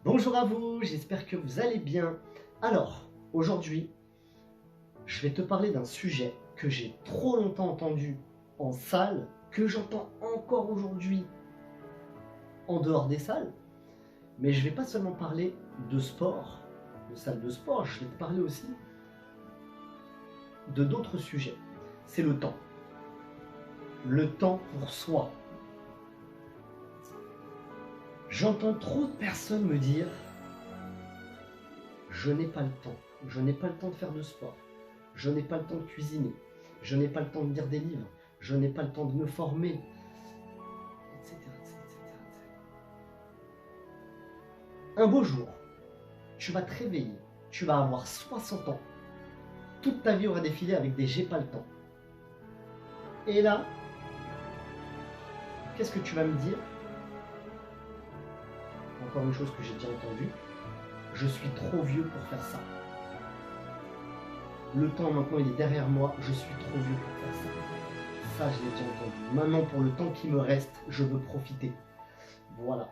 Bonjour à vous, j'espère que vous allez bien. Alors, aujourd'hui, je vais te parler d'un sujet que j'ai trop longtemps entendu en salle, que j'entends encore aujourd'hui en dehors des salles. Mais je ne vais pas seulement parler de sport, de salle de sport, je vais te parler aussi de d'autres sujets. C'est le temps. Le temps pour soi. J'entends trop de personnes me dire « Je n'ai pas le temps. Je n'ai pas le temps de faire de sport. Je n'ai pas le temps de cuisiner. Je n'ai pas le temps de lire des livres. Je n'ai pas le temps de me former. » etc., etc., etc. Un beau jour, tu vas te réveiller. Tu vas avoir 60 ans. Toute ta vie aura défilé avec des « j'ai pas le temps ». Et là, qu'est-ce que tu vas me dire? Encore une chose que j'ai déjà entendue. Je suis trop vieux pour faire ça. Le temps maintenant il est derrière moi, je suis trop vieux pour faire ça. Ça je l'ai déjà entendu. Maintenant pour le temps qui me reste, je veux profiter. Voilà.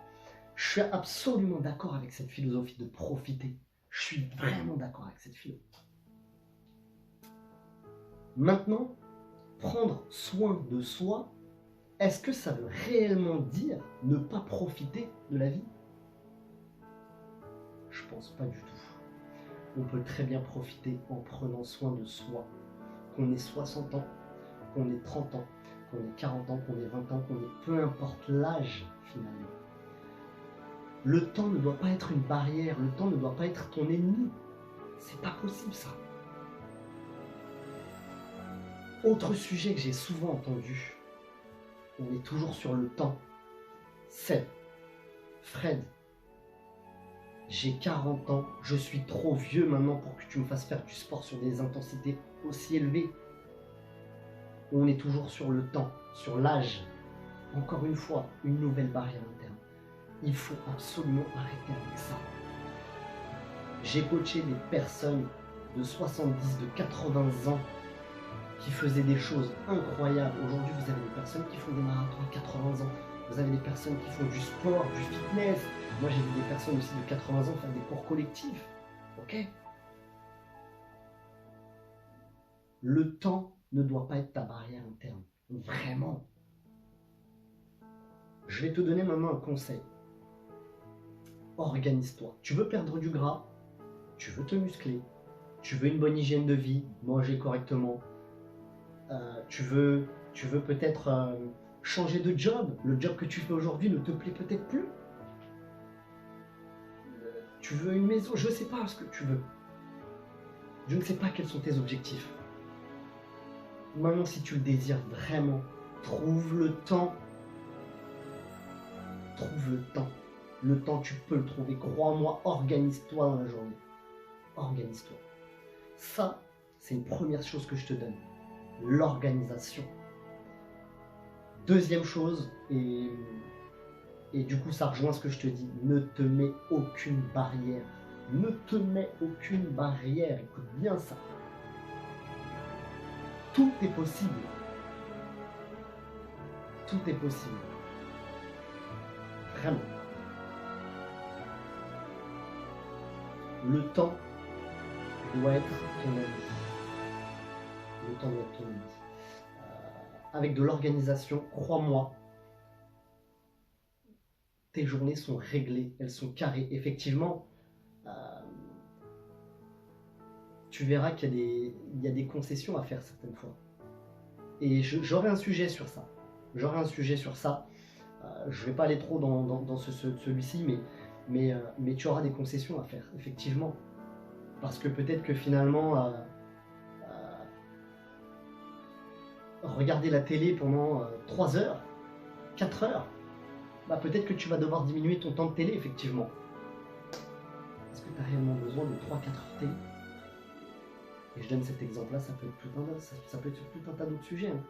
Je suis absolument d'accord avec cette philosophie de profiter. Je suis vraiment d'accord avec cette philosophie. Maintenant, prendre soin de soi, est-ce que ça veut réellement dire ne pas profiter de la vie? Je pense pas du tout. On peut très bien profiter en prenant soin de soi. Qu'on ait 60 ans, qu'on ait 30 ans, qu'on ait 40 ans, qu'on ait 20 ans, qu'on ait peu importe l'âge finalement. Le temps ne doit pas être une barrière, le temps ne doit pas être ton ennemi. C'est pas possible ça. Autre sujet que j'ai souvent entendu, on est toujours sur le temps, c'est Fred, j'ai 40 ans, je suis trop vieux maintenant pour que tu me fasses faire du sport sur des intensités aussi élevées. On est toujours sur le temps, sur l'âge. Encore une fois, une nouvelle barrière interne. Il faut absolument arrêter avec ça. J'ai coaché des personnes de 70, de 80 ans qui faisaient des choses incroyables. Aujourd'hui, vous avez des personnes qui font des marathons à 80 ans. Vous avez des personnes qui font du sport, du fitness. Moi, j'ai vu des personnes aussi de 80 ans faire des cours collectifs. Ok? Le temps ne doit pas être ta barrière interne. Vraiment. Je vais te donner maintenant un conseil. Organise-toi. Tu veux perdre du gras, tu veux te muscler, tu veux une bonne hygiène de vie, manger correctement, tu veux peut-être changer de job. Le job que tu fais aujourd'hui ne te plaît peut-être plus. Tu veux une maison, je ne sais pas ce que tu veux. Je ne sais pas quels sont tes objectifs. Maintenant, si tu le désires vraiment, trouve le temps. Trouve le temps. Le temps, tu peux le trouver. Crois-moi, organise-toi dans la journée. Organise-toi. Ça, c'est une première chose que je te donne. L'organisation. Deuxième chose, et du coup ça rejoint ce que je te dis, ne te mets aucune barrière. Ne te mets aucune barrière. Écoute bien ça. Tout est possible. Tout est possible. Vraiment. Le temps doit être ton ami. Le temps doit être ton ami. Avec de l'organisation, crois-moi, tes journées sont réglées, elles sont carrées. Effectivement, tu verras qu'il y a des concessions à faire certaines fois. Et j'aurai un sujet sur ça. J'aurai un sujet sur ça. Je ne vais pas aller trop dans celui-ci, mais tu auras des concessions à faire, effectivement. Parce que peut-être que finalement, regarder la télé pendant 3 heures, 4 heures, bah peut-être que tu vas devoir diminuer ton temps de télé, effectivement. Est-ce que tu as réellement besoin de 3-4 heures télé? Et je donne cet exemple-là, ça peut être sur tout un tas d'autres sujets. Hein.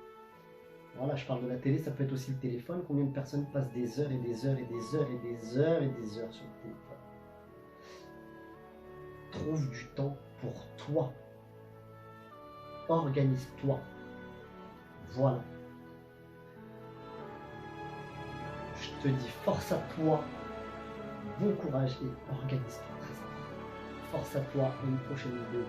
Voilà, je parle de la télé, ça peut être aussi le téléphone. Combien de personnes passent des heures et des heures et des heures et des heures et des heures sur le téléphone? Trouve du temps pour toi. Organise-toi. Voilà. Je te dis force à toi bon courage et organise-toi très important. Force à toi, à une prochaine vidéo.